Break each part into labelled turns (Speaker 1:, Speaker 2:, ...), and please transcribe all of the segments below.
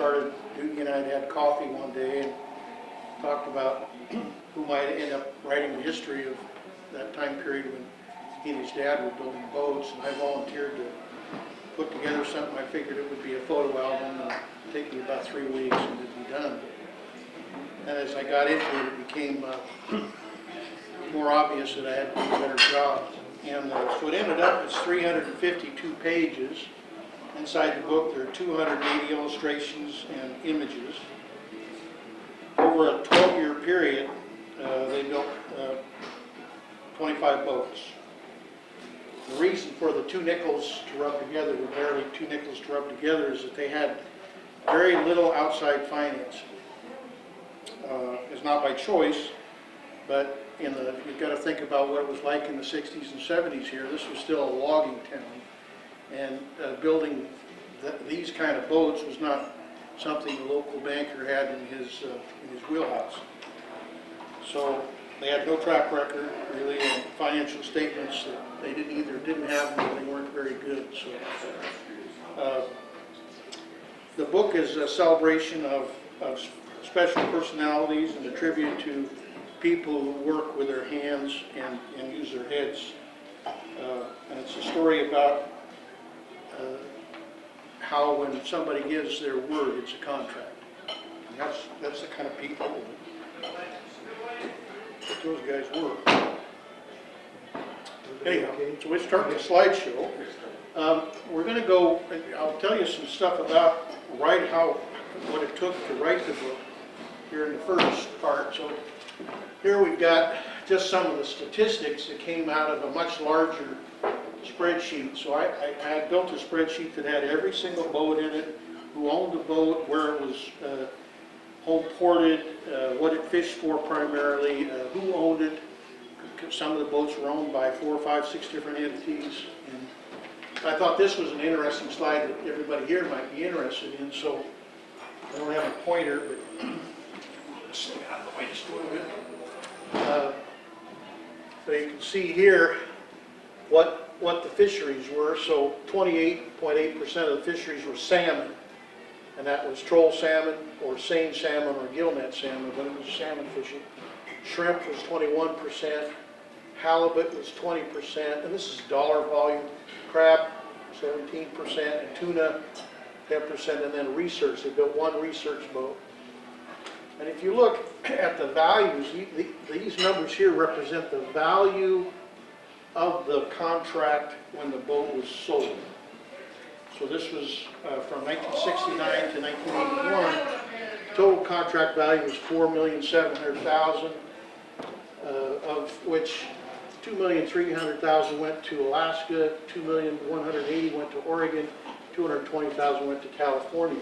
Speaker 1: started, Doogie and I had coffee one day and talked about who might end up writing the history of that time period when he and his dad were building boats, and I volunteered to put together something. I figured it would be a photo album and take me about 3 weeks and it'd be done. And as I got into it, it became more obvious that I had to do a better job. And so it ended up as 352 pages. Inside the book there are 280 illustrations and images. Over a 12-year period, they built 25 boats. The reason for the 2 nickels to rub together, or barely 2 nickels to rub together, is that they had very little outside financing. It's not by choice, but you've got to think about what it was like in the 60s and 70s here. This was still a logging town, and building these kind of boats was not something the local banker had in his wheelhouse. So they had no track record, really, and financial statements that they didn't have them, or they weren't very good. So the book is a celebration of special personalities and a tribute to people who work with their hands and use their heads. And it's a story about how when somebody gives their word, it's a contract. And that's the kind of people that those guys were. Anyhow, so we start the slideshow. We're going to go, I'll tell you some stuff about what it took to write the book here in the first part. So here we've got just some of the statistics that came out of a much larger spreadsheet. So I had built a spreadsheet that had every single boat in it, who owned the boat, where it was home ported, what it fished for primarily, who owned it. Some of the boats were owned by 4, 5, 6 different entities. And I thought this was an interesting slide that everybody here might be interested in. So I don't have a pointer, but stay out of the way just a little bit. So you can see here what the fisheries were. So 28.8% of the fisheries were salmon, and that was troll salmon or seine salmon or gillnet salmon, but it was salmon fishing. Shrimp was 21%, halibut was 20%, and this is dollar volume. Crab 17%, and tuna 10%, and then research. They built 1 research boat. And if you look at the values, these numbers here represent the value of the contract when the boat was sold. So this was from 1969 to 1981. Total contract value was $4,700,000, of which $2,300,000 went to Alaska, $2,180,000 went to Oregon, $220,000 went to California.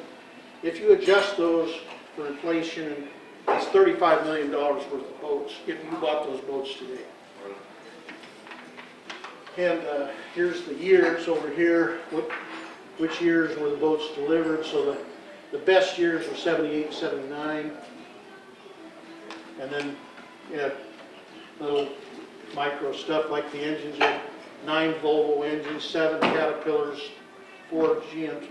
Speaker 1: If you adjust those for inflation, it's $35 million worth of boats if you bought those boats today. And here's the years over here, which years were the boats delivered. So the best years were 78, 79. And then little micro stuff like the engines. You had 9 Volvo engines, 7 Caterpillars, 4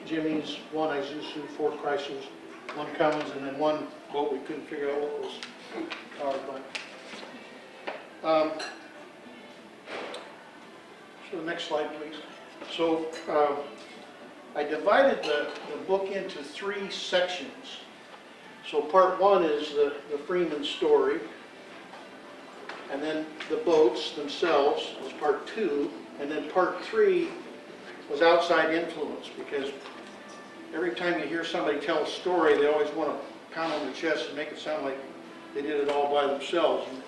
Speaker 1: Jimmys, 1 Isuzu, 4 Chryslers, 1 Cummins, and then 1 boat we couldn't figure out what was powered by. So the next slide, please. So I divided the book into 3 sections. So part 1 is the Freeman story, and then the boats themselves was part 2, and then part 3 was outside influence, because every time you hear somebody tell a story, they always want to pound on their chest and make it sound like they did it all by themselves. And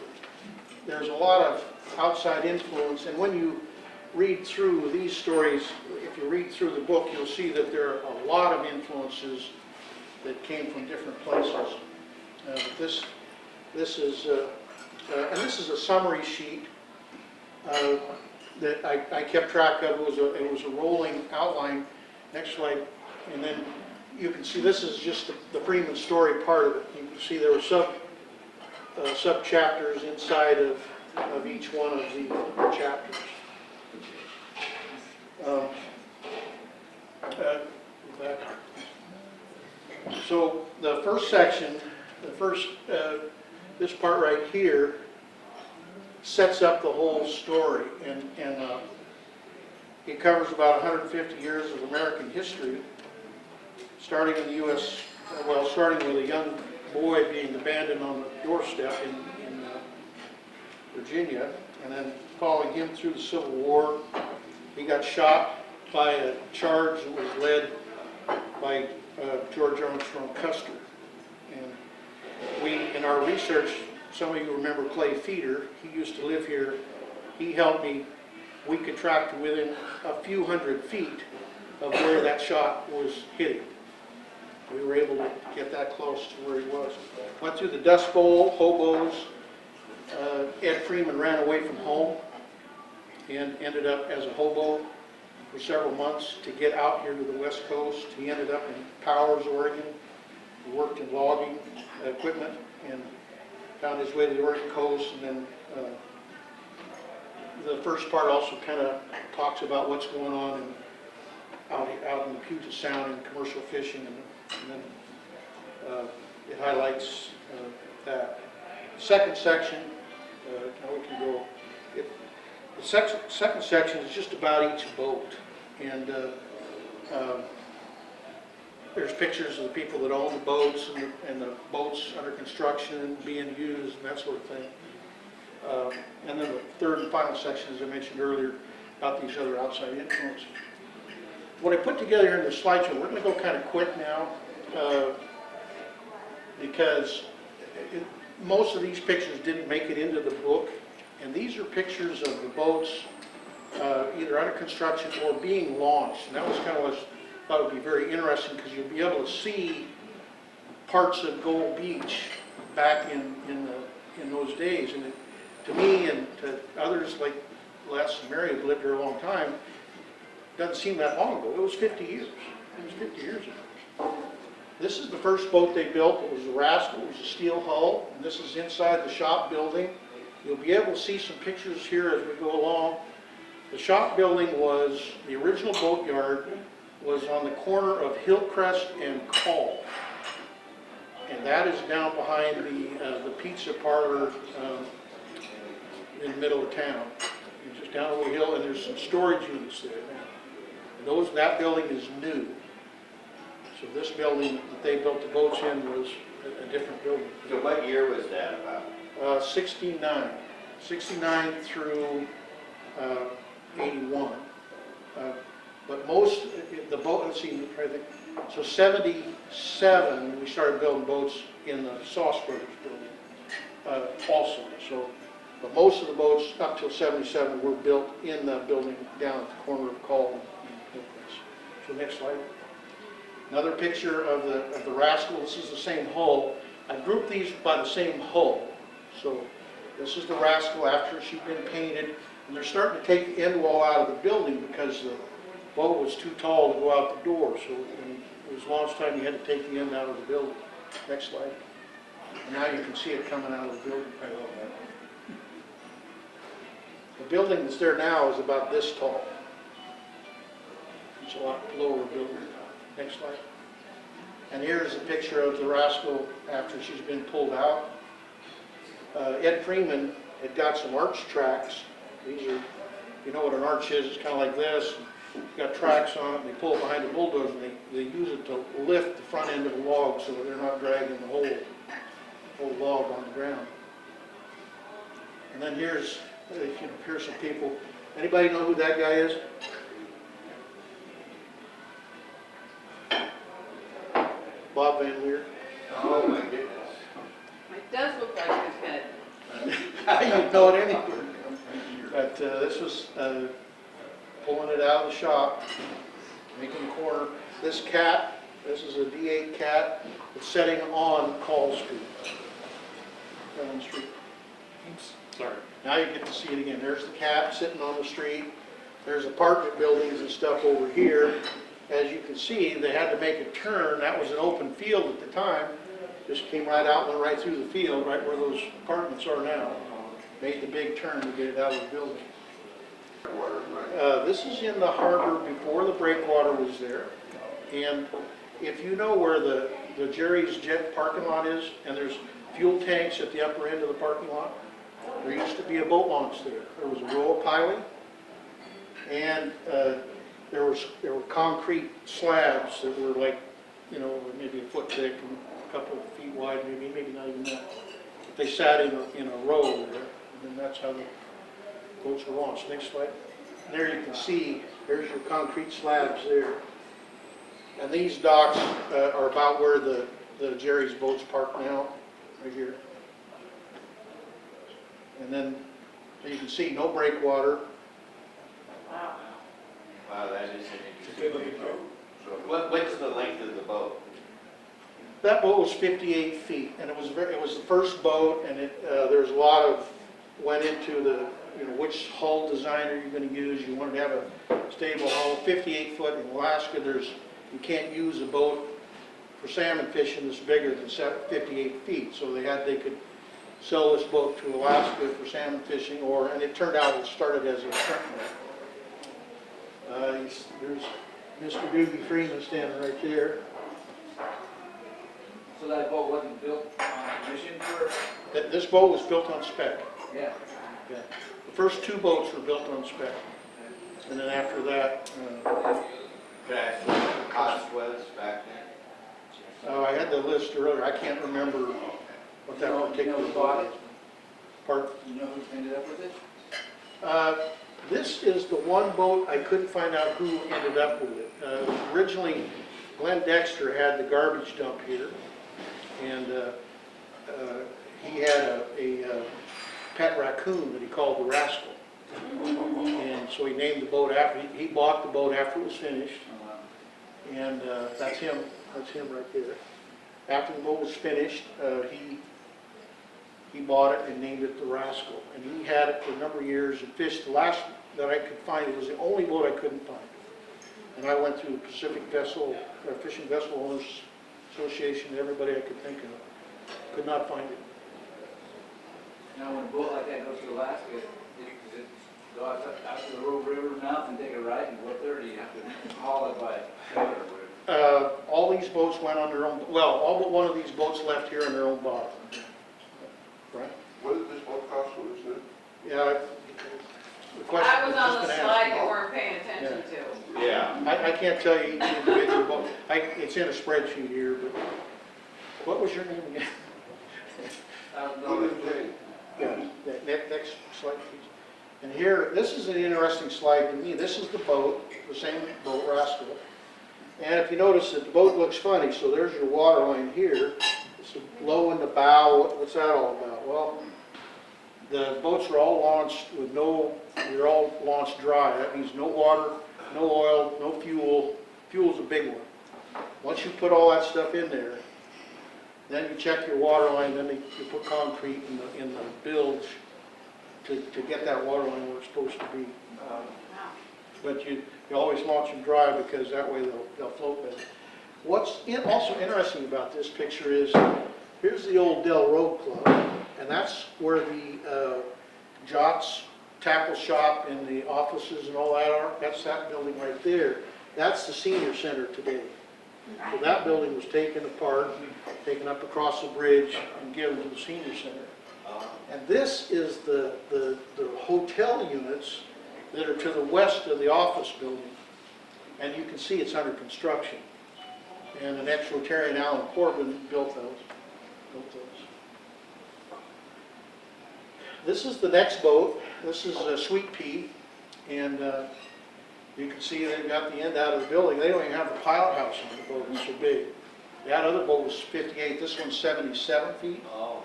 Speaker 1: there's a lot of outside influence, and when you read through these stories, if you read through the book, you'll see that there are a lot of influences that came from different places. This is a summary sheet that I kept track of. It was a rolling outline. Next slide, and then you can see this is just the Freeman story part of it. You can see there were sub chapters inside of each one of the chapters. So the first section, this part right here sets up the whole story, and it covers about 150 years of American history, starting in the U.S., well, starting with a young boy being abandoned on the doorstep in Virginia, and then following him through the Civil War. He got shot by a charge that was led by George Armstrong Custer. And we, in our research, some of you remember Clay Feeder. He used to live here. He helped me. We could track to within a few hundred feet of where that shot was hitting. We were able to get that close to where he was. Went through the Dust Bowl, hobos. Ed Freeman ran away from home and ended up as a hobo for several months to get out here to the West Coast. He ended up in Powers, Oregon. He worked in logging equipment and found his way to the Oregon coast. And then the first part also kind of talks about what's going on out in the Puget Sound in commercial fishing, and then it highlights that. Second section, now we can go. The second section is just about each boat, and there's pictures of the people that own the boats and the boats under construction and being used and that sort of thing. And then the third and final section, as I mentioned earlier, about these other outside influences. What I put together here in the slideshow, we're going to go kind of quick now because most of these pictures didn't make it into the book, and these are pictures of the boats either under construction or being launched. And that was kind of what I thought would be very interesting, because you'll be able to see parts of Gold Beach back in those days. And to me and to others like Les and Mary who've lived here a long time, it doesn't seem that long ago. It was 50 years. It was 50 years ago. This is the first boat they built. It was a Rascal. It was a steel hull, and this is inside the shop building. You'll be able to see some pictures here as we go along. The shop building was, the original boatyard was on the corner of Hillcrest and Call. And that is down behind the pizza parlor in the middle of town. You're just down over the hill, and there's some storage units there. And that building is new. So this building that they built the boats in was a different building.
Speaker 2: So what year was that about?
Speaker 1: 69. 69 through 81. But most, the boat, let's see, I think, so 77, we started building boats in the Sauce Brothers building also. So, but most of the boats up till 77 were built in the building down at the corner of Call and Hillcrest. So next slide. Another picture of the Rascal. This is the same hull. I grouped these by the same hull. So this is the Rascal after she'd been painted, and they're starting to take the end wall out of the building because the boat was too tall to go out the door. So when it was launch time, you had to take the end out of the building. Next slide. And now you can see it coming out of the building. The building that's there now is about this tall. It's a lot lower building. Next slide. And here's a picture of the Rascal after she's been pulled out. Ed Freeman had got some arch tracks. These are, you know what an arch is, it's kind of like this. It's got tracks on it, and they pull it behind the bulldozer, and they use it to lift the front end of the log so that they're not dragging the whole log on the ground. And then here's some people. Anybody know who that guy is? Bob Van Leer.
Speaker 2: Oh my goodness.
Speaker 3: It does look like his head.
Speaker 1: You'd know it anywhere. But this was pulling it out of the shop, making the corner. This cat, this is a D8 cat. It's setting on Call Street. Down Street. Oops, sorry. Now you get to see it again. There's the cat sitting on the street. There's apartment buildings and stuff over here. As you can see, they had to make a turn. That was an open field at the time. Just came right out, went right through the field, right where those apartments are now. Made the big turn to get it out of the building. This is in the harbor before the breakwater was there. And if you know where the the Jerry's Jet parking lot is, and there's fuel tanks at the upper end of the parking lot. There used to be a boat launch there. There was a row of piling, and there were concrete slabs that were like, you know, maybe a foot thick and a couple of feet wide, maybe not even that. They sat in a row there, and then that's how the boats were launched. Next slide. And there you can see, there's your concrete slabs there. And these docks are about where the Jerry's boats park now, right here. And then you can see no breakwater.
Speaker 3: Wow.
Speaker 2: Wow, that is an interesting boat. So what's the length of the boat?
Speaker 1: That boat was 58 feet, and it was the first boat, and there's a lot of went into the, you know, which hull design are you going to use. You wanted to have a stable hull. 58 foot in Alaska, you can't use a boat for salmon fishing that's bigger than 58 feet. So they could sell this boat to Alaska for salmon fishing, and it turned out it started as a shrimp net. There's Mr. Doogie Freeman standing right there.
Speaker 4: So that boat wasn't built on commission for?
Speaker 1: This boat was built on spec.
Speaker 4: Yeah.
Speaker 1: Yeah. The first two boats were built on spec, and then after that,
Speaker 2: Could I ask what the cost was back then?
Speaker 1: I had the list earlier. I can't remember what that particular
Speaker 4: You know who
Speaker 1: boat
Speaker 4: bought
Speaker 1: was.
Speaker 4: it?
Speaker 1: Pardon?
Speaker 4: You know who ended up with it?
Speaker 1: This is the one boat I couldn't find out who ended up with it. Originally, Glenn Dexter had the garbage dump here, and he had a pet raccoon that he called the Rascal. And so he named the boat after, he bought the boat after it was finished, and that's him right there. After the boat was finished, he bought it and named it the Rascal. And he had it for a number of years and fished. The last that I could find, it was the only boat I couldn't find. And I went through Pacific Fishing Vessel Owners Association, everybody I could think of. Could not find it.
Speaker 4: Now, when a boat like that goes to Alaska, does it go out to the Rogue River mouth and take a ride and go up there, or do you have to haul it by trailer or whatever?
Speaker 1: All these boats went on their own, well, all but one of these boats left here on their own bottom. Right?
Speaker 5: What did this boat cost, what is it?
Speaker 1: Yeah. The question
Speaker 3: I was on
Speaker 1: just
Speaker 3: the
Speaker 1: been
Speaker 3: slide
Speaker 1: asked.
Speaker 3: you weren't paying attention to.
Speaker 2: Yeah.
Speaker 1: I can't tell you each individual boat. It's in a spreadsheet here, but what was your name again? Yeah, next slide, please. And here, this is an interesting slide to me. This is the boat, the same boat, Rascal. And if you notice that the boat looks funny, so there's your water line here. It's low in the bow. What's that all about? Well, the boats are all launched with they're all launched dry. That means no water, no oil, no fuel. Fuel's a big one. Once you put all that stuff in there, then you check your water line, then you put concrete in the bilge to get that water line where it's supposed to be. But you always launch them dry because that way they'll float better. What's also interesting about this picture is, here's the old Dell Road Club, and that's where the Jots tackle shop and the offices and all that are. That's that building right there. That's the senior center today. So that building was taken apart, taken up across the bridge, and given to the senior center. And this is the hotel units that are to the west of the office building. And you can see it's under construction. And an ex-Rotarian, Alan Corbin, built those. This is the next boat. This is a Sweet Pea. And you can see they've got the end out of the building. They don't even have the pilot house on the boat. It's so big. That other boat was 58. This one's 77 feet.
Speaker 2: Oh.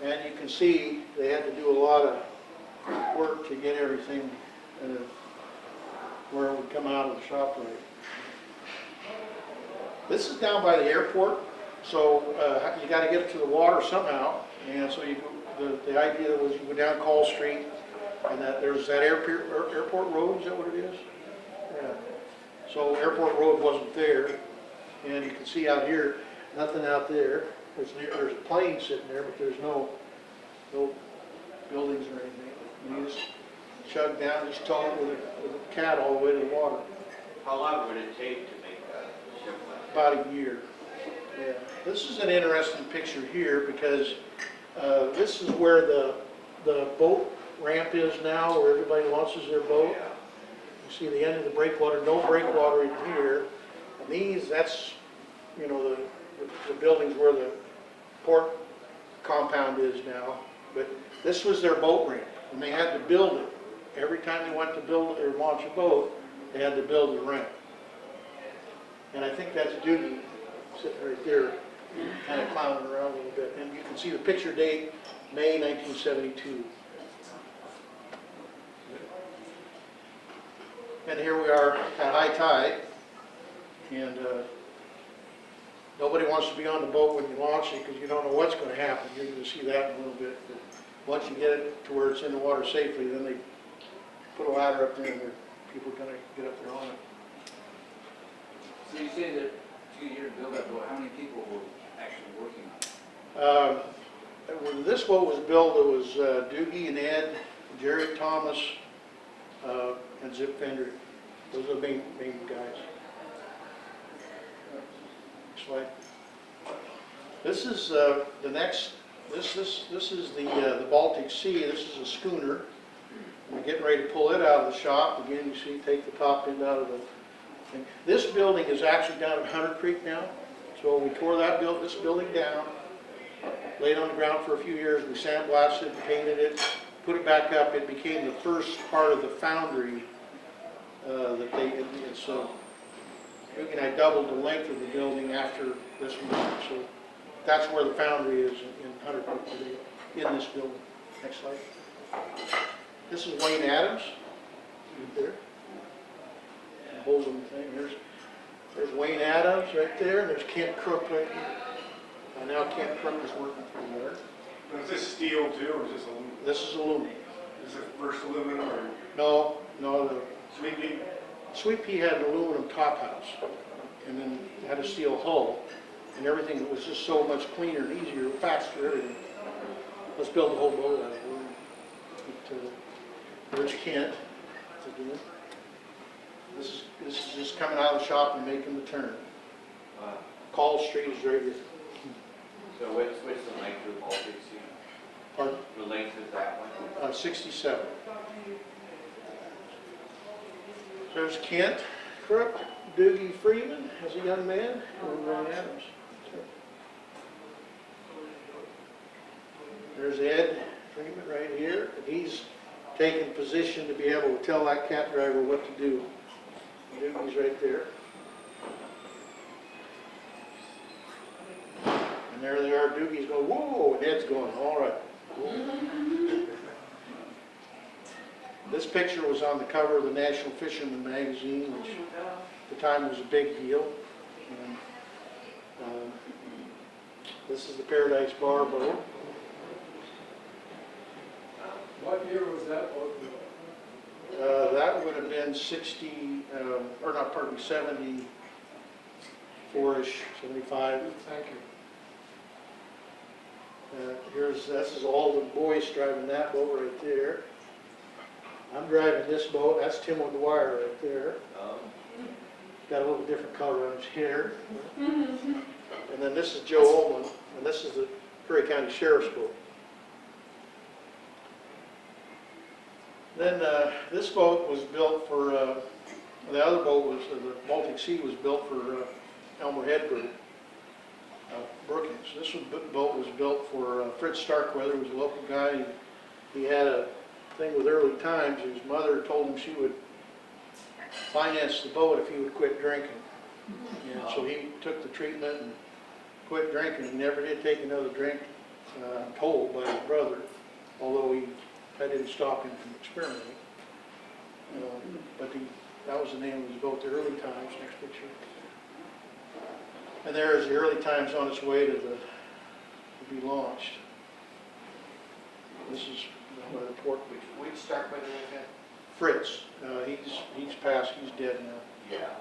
Speaker 1: And you can see they had to do a lot of work to get everything where it would come out of the shop right. This is down by the airport, so you got to get it to the water somehow. And so the idea was you go down Call Street, and there's that airport road. Is that what it is? Yeah. So airport road wasn't there, and you can see out here, nothing out there. There's a plane sitting there, but there's no buildings or anything. And you just chug down, just tow it with a cat all the way to the water.
Speaker 2: How long would it take to make a ship like
Speaker 1: about a year. Yeah. This is an interesting picture here because this is where the boat ramp is now, where everybody launches their boat. You see the end of the breakwater, no breakwater in here. And these, that's, you know, the buildings where the port compound is now. But this was their boat ramp, and they had to build it. Every time they went to build or launch a boat, they had to build a ramp. And I think that's Doogie sitting right there, kind of clowning around a little bit. And you can see the picture date, May 1972. And here we are at high tide, and nobody wants to be on the boat when you launch it because you don't know what's going to happen. You're going to see that in a little bit. But once you get it to where it's in the water safely, then they put a ladder up there and people are going to get up there on it.
Speaker 4: So you say that 2 years build that boat, how many people were actually working on it?
Speaker 1: When this boat was built, it was Doogie and Ed, Jerry Thomas, and Zip Fender. Those are the main guys. Next slide. This is the next. This is the Baltic Sea. This is a schooner. We're getting ready to pull it out of the shop. Again, you see, take the top end out of the thing. This building is actually down at Hunter Creek now. So we tore this building down, laid it on the ground for a few years. We sandblasted and painted it, put it back up. It became the first part of the foundry that they. Duke and I doubled the length of the building after this one. So that's where the foundry is in Hunter Creek today, in this building. Next slide. This is Wayne Adams, right there. Holding the thing. There's Wayne Adams right there, and there's Kent Crook right here. And now Kent Crook is working for there.
Speaker 6: Now, is this steel too, or is this aluminum?
Speaker 1: This is aluminum.
Speaker 6: Is it first aluminum or
Speaker 1: No, the
Speaker 6: Sweet Pea?
Speaker 1: Sweet Pea had an aluminum top house, and then had a steel hull, and everything was just so much cleaner and easier, faster, everything. Let's build the whole boat out of aluminum. There's Kent. Again. This is just coming out of the shop and making the turn. Call Street is right here.
Speaker 2: So what's the length of the Baltic Sea?
Speaker 1: Pardon?
Speaker 2: The length of that one?
Speaker 1: 67. There's Kent Crook, Doogie Freeman as a young man, and Ron Adams. There's Ed Freeman right here, and he's taken position to be able to tell that cat driver what to do. Doogie's right there. And there they are, Doogie's going, whoa, and Ed's going, all right. Cool. This picture was on the cover of the National Fisherman magazine, which at the time was a big deal. And, this is the Paradise Bar boat.
Speaker 7: What year was that boat built?
Speaker 1: That would have been 74-ish, 75.
Speaker 7: Thank you.
Speaker 1: This is all the boys driving that boat right there. I'm driving this boat. That's Tim O'Dwyer right there. Got a little different color on his hair. And then this is Joe Ullman, and this is the Curry County Sheriff's boat. Then this boat was built for, the other boat was, the Baltic Sea was built for Elmer Hedberg, Brookings. This boat was built for Fritz Starkweather, who was a local guy. He had a thing with Early Times. His mother told him she would finance the boat if he would quit drinking. And so he took the treatment and quit drinking. He never did take another drink, I'm told by his brother, although that didn't stop him from experimenting. But that was the name of his boat, the Early Times, next picture. And there is the Early Times on its way to be launched. This is by the port.
Speaker 2: Which Starkweather was that?
Speaker 1: Fritz, he's passed, he's dead now.
Speaker 2: Yeah.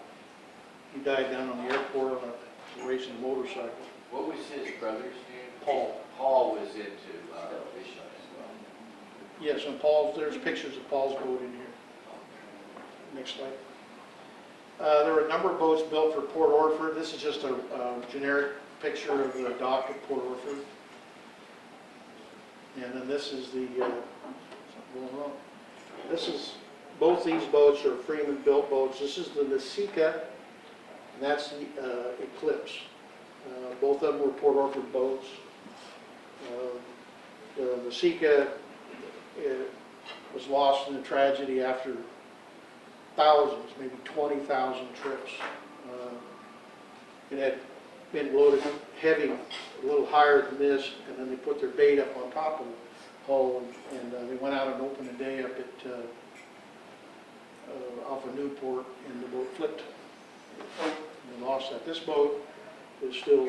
Speaker 1: He died down on the airport on a racing motorcycle.
Speaker 2: What was his brother's name?
Speaker 1: Paul.
Speaker 2: Paul was into fishing as well.
Speaker 1: Yes, and there's pictures of Paul's boat in here. Next slide. There were a number of boats built for Port Orford. This is just a generic picture of the dock at Port Orford. And then this is the, something going on. This is, both these boats are Freeman-built boats. This is the Nasica, and that's the Eclipse. Both of them were Port Orford boats. The Nasica was lost in a tragedy after thousands, maybe 20,000 trips. It had been loaded heavy, a little higher than this, and then they put their bait up on top of the hull, and they went out and opened a day up at off of Newport, and the boat flipped. And they lost that. This boat is still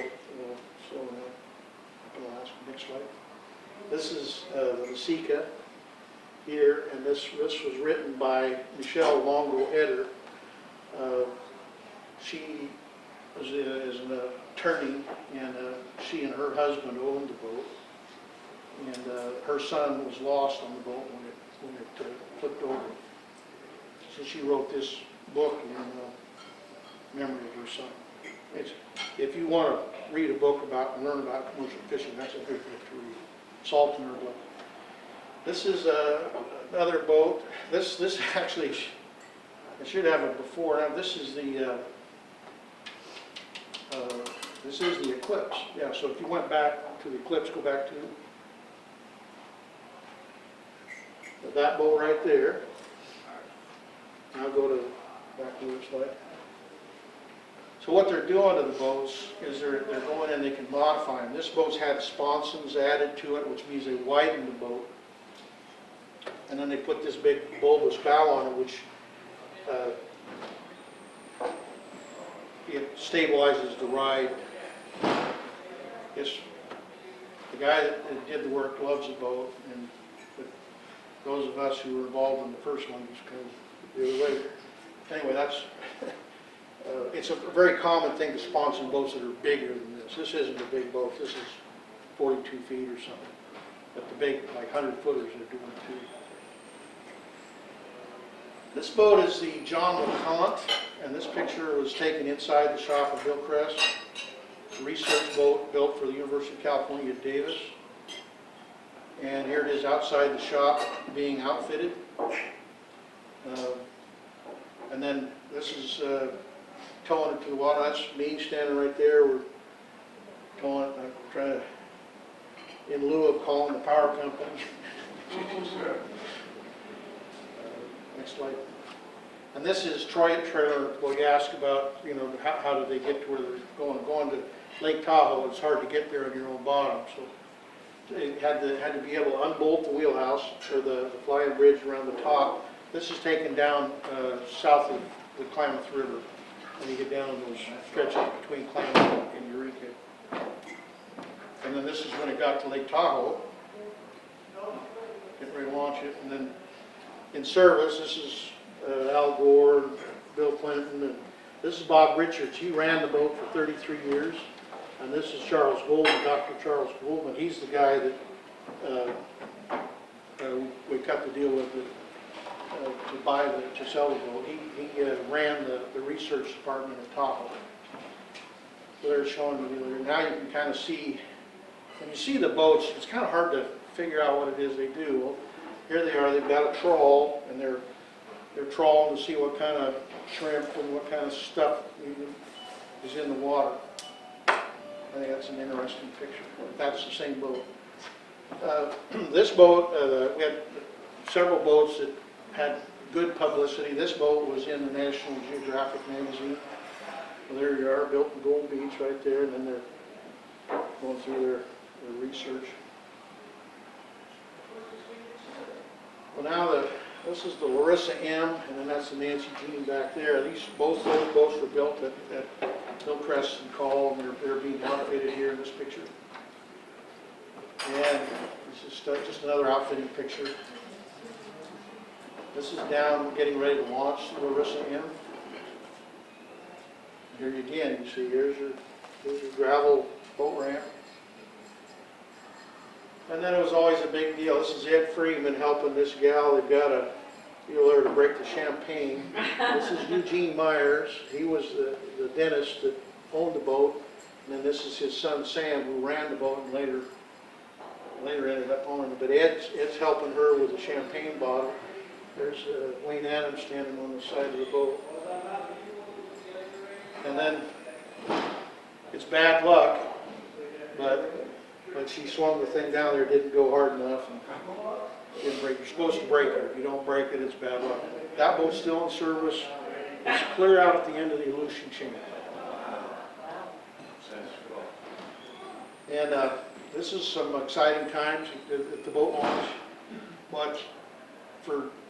Speaker 1: next slide. This is the Nasica here, and this was written by Michelle Longo Eder. She is an attorney, and she and her husband owned the boat, and her son was lost on the boat when it flipped over. So she wrote this book in memory of her son. If you want to read a book about and learn about commercial fishing, that's a good book to read. Salt and Herb. This is another boat. This actually, I should have it before. Now this is the Eclipse. Yeah. So if you went back to the Eclipse, go back to that boat right there. Now go to back to the slide. So what they're doing to the boats is they're going in, they can modify them. This boat's had sponsons added to it, which means they widen the boat. And then they put this big bulbous bow on it, which it stabilizes the ride. The guy that did the work loves the boat, and those of us who were involved in the first one just kind of the other way. Anyway, that's it's a very common thing to sponsor boats that are bigger than this. This isn't a big boat. This is 42 feet or something. But the big, like 100-footers are doing too. This boat is the John LeConte, and this picture was taken inside the shop of Bill Kress. It's a research boat built for the University of California at Davis. And here it is outside the shop being outfitted. And then this is towing it to the water. That's me standing right there. We're towing it. I'm trying to, in lieu of calling the power company. Next slide. And this is Troy trailer. Well, you ask about, you know, how do they get to where they're going? Going to Lake Tahoe, it's hard to get there on your own bottom. So it had to be able to unbolt the wheelhouse or the flying bridge around the top. This is taken down south of the Klamath River. When you get down in those stretches between Klamath and Eureka. And then this is when it got to Lake Tahoe. Getting ready to launch it. And then in service, this is Al Gore, Bill Clinton, and this is Bob Richards. He ran the boat for 33 years. And this is Charles Goldman, Dr. Charles Goldman. He's the guy that we cut the deal with to sell the boat. He ran the research department at Tahoe. So they're showing you there. Now you can kind of see, when you see the boats, it's kind of hard to figure out what it is they do. Well, here they are. They've got a trawl, and they're trawling to see what kind of shrimp and what kind of stuff is in the water. I think that's an interesting picture. That's the same boat. This boat, we had several boats that had good publicity. This boat was in the National Geographic magazine. Well, there you are, built in Gold Beach right there, and then they're going through their research. Well, now this is the Larissa M, and then that's the Nancy Jean back there. Both those boats were built at Hillcrest and Call, and they're being outfitted here in this picture. And this is just another outfitting picture. This is down, getting ready to launch the Larissa M. Here again, you see, here's your gravel boat ramp. And then it was always a big deal. This is Ed Freeman helping this gal. They've got you're there to break the champagne. This is Eugene Myers. He was the dentist that owned the boat. And then this is his son Sam, who ran the boat and later ended up owning it. But Ed's helping her with the champagne bottle. There's Wayne Adams standing on the side of the boat. And then it's bad luck, but she swung the thing down there, didn't go hard enough, and didn't break. You're supposed to break it. If you don't break it, it's bad luck. That boat's still in service. It's clear out at the end of the Aleutian chain. And this is some exciting times at the boat launch. But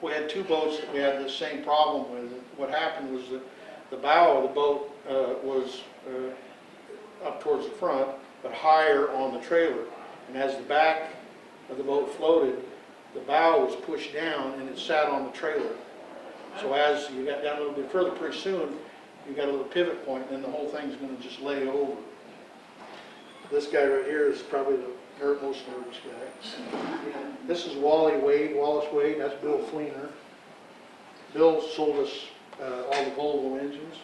Speaker 1: we had two boats that we had the same problem with. What happened was that the bow of the boat was up towards the front, but higher on the trailer. And as the back of the boat floated, the bow was pushed down and it sat on the trailer. So as you got down a little bit further, pretty soon you got a little pivot point, and then the whole thing's going to just lay over. This guy right here is probably the most nervous guy. This is Wallace Wade, that's Bill Fleener. Bill sold us all the Volvo engines.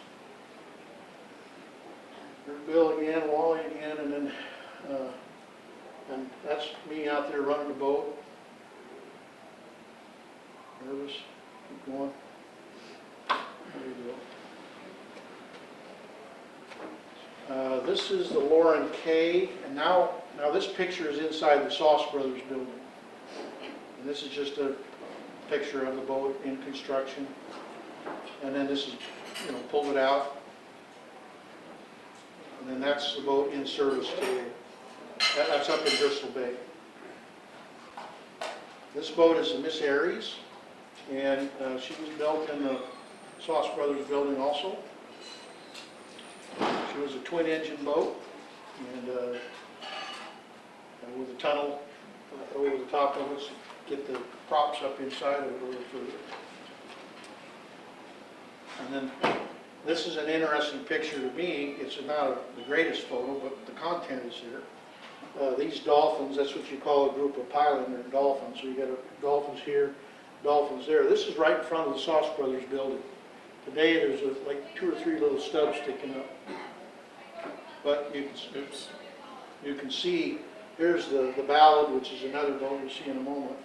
Speaker 1: There's Bill again, Wally again, and then and that's me out there running the boat. Nervous, keep going. There you go. This is the Lauren K. And now this picture is inside the Sauce Brothers building. And this is just a picture of the boat in construction. And then this is, pulled it out. And then that's the boat in service today. That's up in Bristol Bay. This boat is the Miss Aries, and she was built in the Sauce Brothers building also. She was a twin-engine boat, and with a tunnel over the top of it to get the props up inside of it a little further. And then this is an interesting picture to me. It's not the greatest photo, but the content is here. These dolphins, that's what you call a group of piling, they're dolphins. So you got dolphins here, dolphins there. This is right in front of the Sauce Brothers building. Today there's like 2 or 3 little stubs sticking up. But you can see, here's the Ballad, which is another boat you'll see in a moment,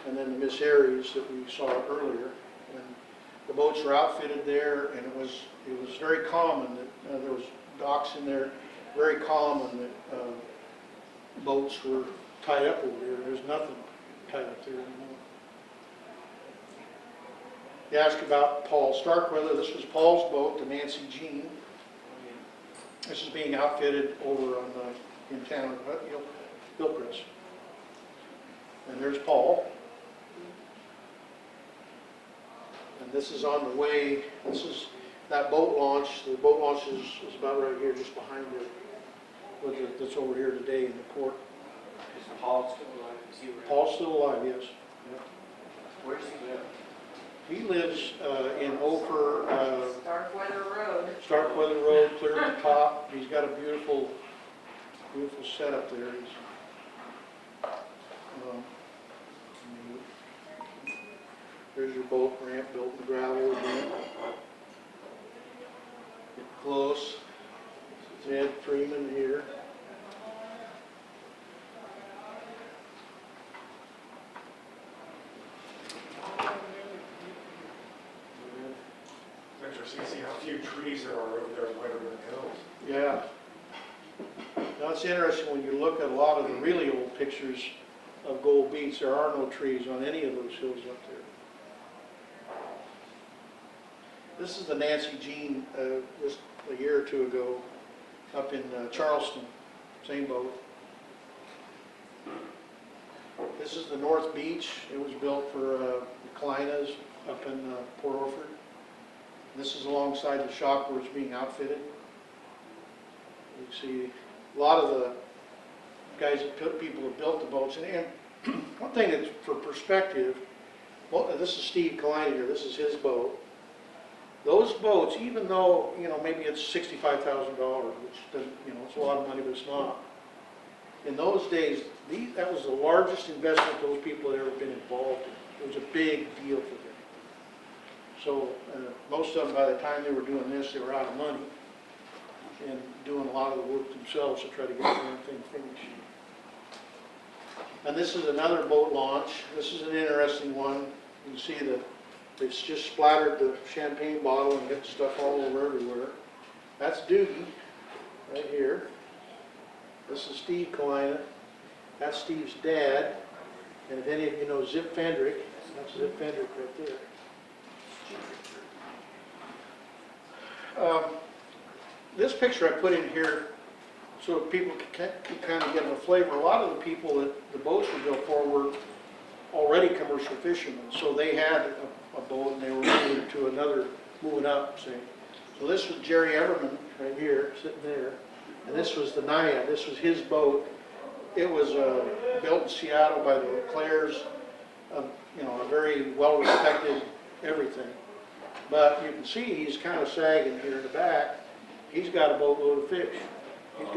Speaker 1: and then the Miss Aries that we saw earlier. And the boats were outfitted there, and it was very common that there was docks in there, very common that boats were tied up over there. There's nothing tied up there anymore. You asked about Paul Starkweather. This was Paul's boat, the Nancy Jean. This is being outfitted over on in town, Hillcrest. And there's Paul. And this is on the way. This is that boat launch. The boat launch is about right here, just behind it. That's over here today in the port.
Speaker 2: Is Paul still alive? Is he around?
Speaker 1: Paul's still alive, yes. Yep.
Speaker 2: Where does he live?
Speaker 1: He lives in Ophir,
Speaker 3: Starkweather Road.
Speaker 1: Starkweather Road, clear at the top. He's got a beautiful setup there. There's your boat ramp built in gravel again. Get close. It's Ed Freeman here.
Speaker 6: It's interesting to see how few trees there are over there in Weatherman Hills.
Speaker 1: Yeah. Now it's interesting when you look at a lot of the really old pictures of Gold Beach, there are no trees on any of those hills up there. This is the Nancy Jean just a year or two ago up in Charleston, same boat. This is the North Beach. It was built for the Kleinas up in Port Orford. This is alongside the shop where it's being outfitted. You see a lot of the guys people have built the boats. And one thing that's for perspective, well, this is Steve Klein here. This is his boat. Those boats, even though, maybe it's $65,000, which doesn't, it's a lot of money, but it's not. In those days, that was the largest investment those people had ever been involved in. It was a big deal for them. So, most of them, by the time they were doing this, they were out of money and doing a lot of the work themselves to try to get the damn thing finished. And this is another boat launch. This is an interesting one. You can see that it's just splattered the champagne bottle and hit stuff all over everywhere. That's Doogie, right here. This is Steve Klein. That's Steve's dad. And if any of you know Zip Fendrick, that's Zip Fendrick right there. This picture I put in here so people can kind of get a flavor. A lot of the people that the boats were built for were already commercial fishermen, so they had a boat and they were moving to another, moving up, see. So this was Jerry Everman right here, sitting there, and this was the Naya. This was his boat. It was built in Seattle by the Leclercs, you know, a very well-respected everything. But you can see he's kind of sagging here in the back. He's got a boatload of fish. He's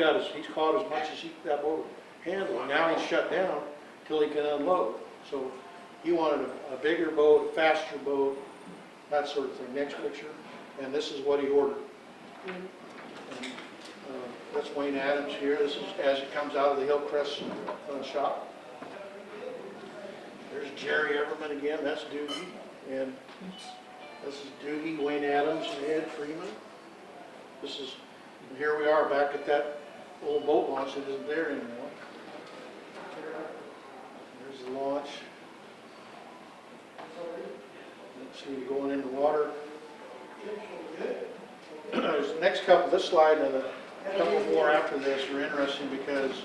Speaker 1: caught as much as that boat handled. Now he's shut down till he can unload. So he wanted a bigger boat, a faster boat, that sort of thing. Next picture. And this is what he ordered. And, that's Wayne Adams here. This is as it comes out of the Hillcrest shop. There's Jerry Everman again. That's Doogie. And this is Doogie, Wayne Adams, and Ed Freeman. This is, and here we are back at that old boat launch that isn't there anymore. There's the launch. Let's see, going into water. There's the next couple, this slide and a couple more after this are interesting because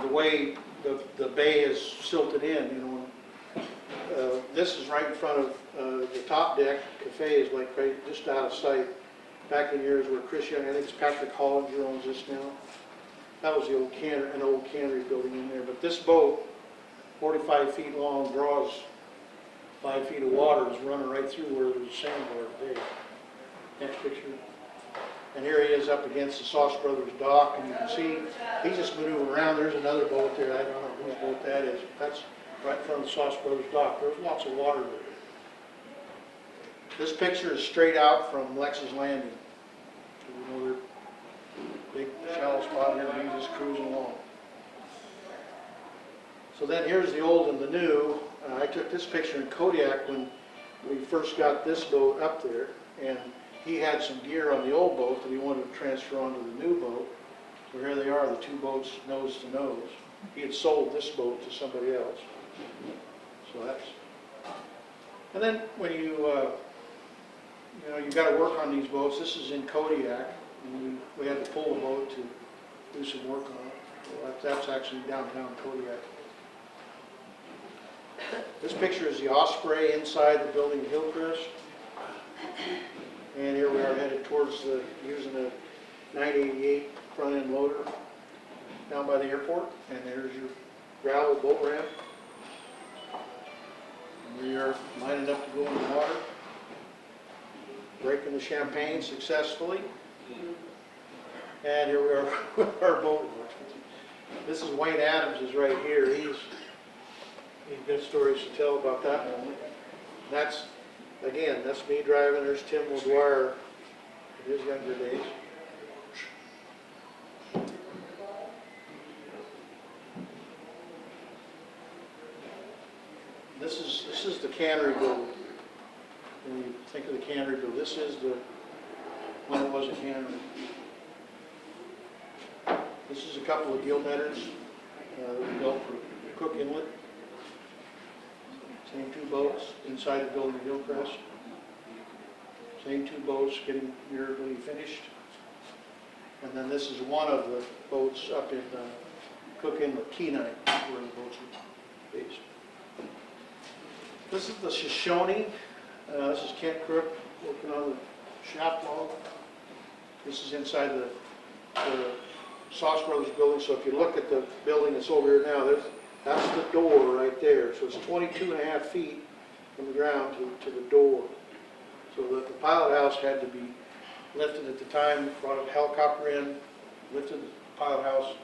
Speaker 1: the way the bay is silted in, you know. This is right in front of the top deck. Cafe is like right just out of sight. Back in years where Chris Young, I think it's Patrick Hollinger owns this now. That was the old an old cannery building in there. But this boat, 45 feet long, draws 5 feet of water, is running right through where there's a sandbar today. Next picture. And here he is up against the Sauce Brothers dock, and you can see he's just maneuvering around. There's another boat there. I don't know whose boat that is. That's right in front of the Sauce Brothers dock. There's lots of water there. This picture is straight out from Lex's Landing. You know, big shallow spot here, and he's just cruising along. So then here's the old and the new. I took this picture in Kodiak when we first got this boat up there, and he had some gear on the old boat that he wanted to transfer onto the new boat. So here they are, the two boats nose to nose. He had sold this boat to somebody else. So that's, and then when you know, you've got to work on these boats. This is in Kodiak, and we had to pull the boat to do some work on it. So that's actually downtown Kodiak. This picture is the Osprey inside the building at Hillcrest. And here we are headed towards using the 988 front end loader down by the airport. And there's your gravel boat ramp. And we are lining up to go in the water. Breaking the champagne successfully. And here we are with our boat launch. This is Wayne Adams is right here. He's got stories to tell about that moment. That's, again, that's me driving. There's Tim McGuire in his younger days. This is the Cannery Boat. When you think of the Cannery Boat, this is when it was a cannery. This is a couple of gill netters that we built for Cook Inlet. Same two boats inside the building at Hillcrest. Same two boats getting nearly finished. And then this is one of the boats up in Cook Inlet, Kenai, where the boats are based. This is the Shoshone. This is Kent Crook working on the shaft log. This is inside the Sauce Brothers building. So if you look at the building that's over here now, that's the door right there. So it's 22.5 feet from the ground to the door. So the pilot house had to be lifted at the time, brought a helicopter in, lifted the pilot house,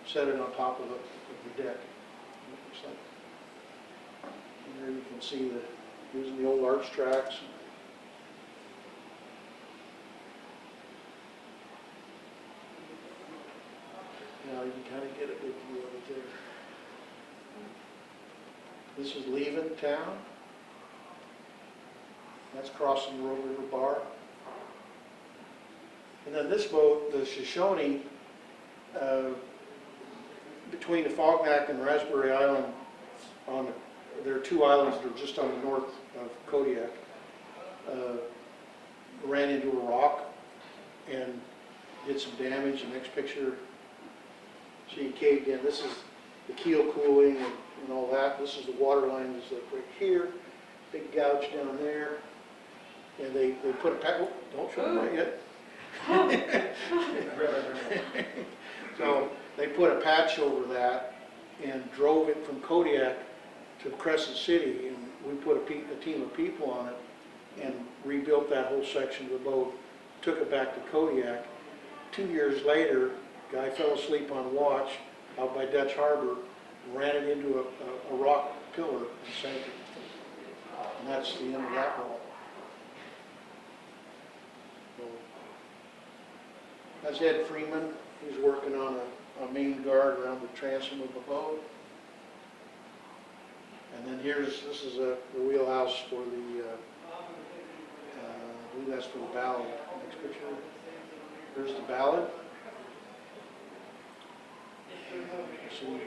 Speaker 1: set it on top of the deck. And there you can see using the old arch tracks. can kind of get a good view of it there. This is leaving town. That's crossing the Road River Bar. And then this boat, the Shoshone, between the Fognac and Raspberry Island, there are two islands that are just on the north of Kodiak, ran into a rock and did some damage. The next picture, see, caved in. This is the keel cooling and all that. This is the water line is like right here, big gouge down there. And they put a patch, don't show them right yet. So they put a patch over that and drove it from Kodiak to Crescent City, and we put a team of people on it and rebuilt that whole section of the boat, took it back to Kodiak. 2 years later, guy fell asleep on watch out by Dutch Harbor, ran it into a rock pillar and sank it. And that's the end of that boat. So, that's Ed Freeman. He's working on a main guard around the transom of the boat. And then this is the wheelhouse for the, I believe that's for the Ballad. Next picture. There's the Ballad. See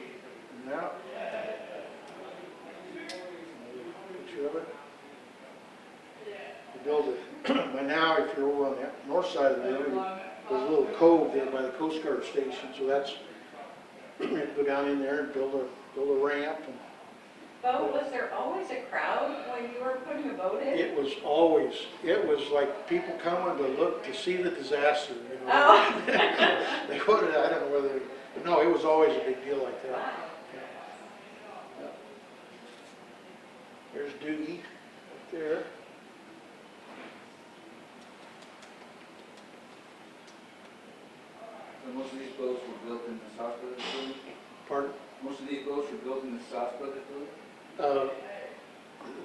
Speaker 1: now. Another picture of it. They build it. By now, if you're over on the north side of the river, there's a little cove there by the Coast Guard station. So that's you have to go down in there and build a ramp. And
Speaker 3: Bo, was there always a crowd when you were putting a boat in?
Speaker 1: it was like people coming to look to see the disaster. You know?
Speaker 3: Oh.
Speaker 1: They put it. I don't know whether. But no, it was always a big deal like that.
Speaker 3: Wow.
Speaker 1: Yeah. There's Doogie up there.
Speaker 4: So most of these boats were built in the South Brothers building?
Speaker 1: Pardon?
Speaker 4: Most of these boats were built in the South Brothers building?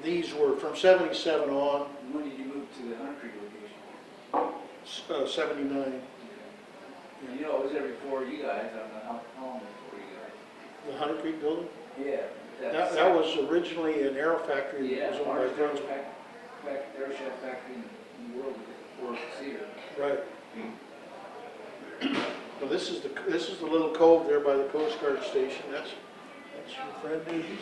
Speaker 1: These were from 77 on,
Speaker 4: And when did you move to the Hunter Creek location?
Speaker 1: 79.
Speaker 4: And you know, it was there before you guys, I don't know how long before you guys.
Speaker 1: The Hunter Creek building?
Speaker 4: Yeah.
Speaker 1: That was originally an aero factory that
Speaker 4: Yeah,
Speaker 1: was owned by
Speaker 4: largest
Speaker 1: Jones.
Speaker 4: aeroshaft factory in the world, or Cedar.
Speaker 1: Right. So this is the little cove there by the Coast Guard station. That's your friend Doogie.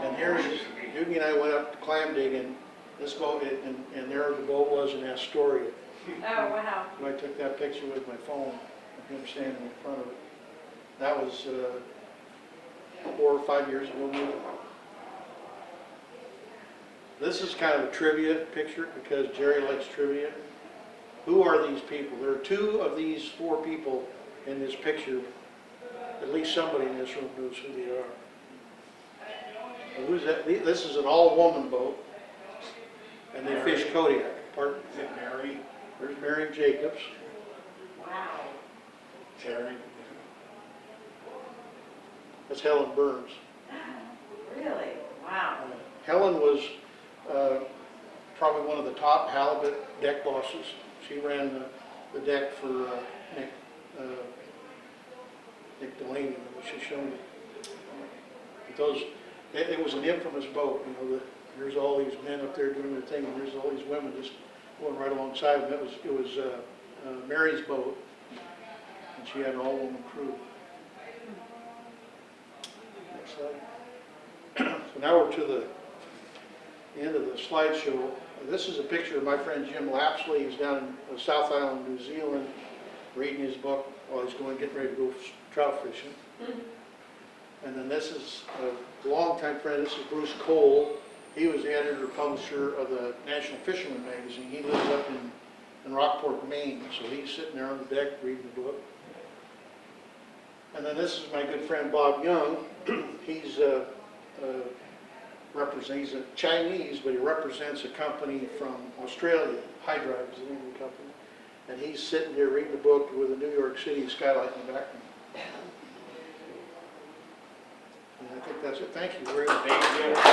Speaker 1: And here is Doogie and I went up to clam digging. This boat, and there the boat was in Astoria.
Speaker 3: Oh, wow.
Speaker 1: And I took that picture with my phone of him standing in front of it. That was 4 or 5 years ago. Maybe. This is kind of a trivia picture because Jerry likes trivia. Who are these people? There are 2 of these 4 people in this picture. At least somebody in this room knows who they are. Now, who's that? This is an all-woman boat, and they fish Kodiak. Pardon?
Speaker 6: Is it Mary,
Speaker 1: There's Mary Jacobs.
Speaker 3: Wow.
Speaker 6: Terry?
Speaker 1: That's Helen Burns.
Speaker 3: Really? Wow.
Speaker 1: Helen was probably one of the top halibut deck bosses. She ran the deck for Nick Delaney, which she showed me. It was an infamous boat. You know, there's all these men up there doing their thing, and there's all these women just going right alongside them. It was Mary's boat, and she had an all-woman crew. Next slide. So now we're to the end of the slideshow. This is a picture of my friend Jim Lapsley. He's down in South Island, New Zealand, reading his book while he's getting ready to go trout fishing. And then this is a longtime friend. This is Bruce Cole. He was the editor-publisher of the National Fisherman magazine. He lives up in Rockport, Maine, so he's sitting there on the deck reading the book. And then this is my good friend Bob Young. He's he's a Chinese, but he represents a company from Australia. High Drive is the name of the company. And he's sitting there reading the book with a New York City skylight in the background. And I think that's it. Thank you very much.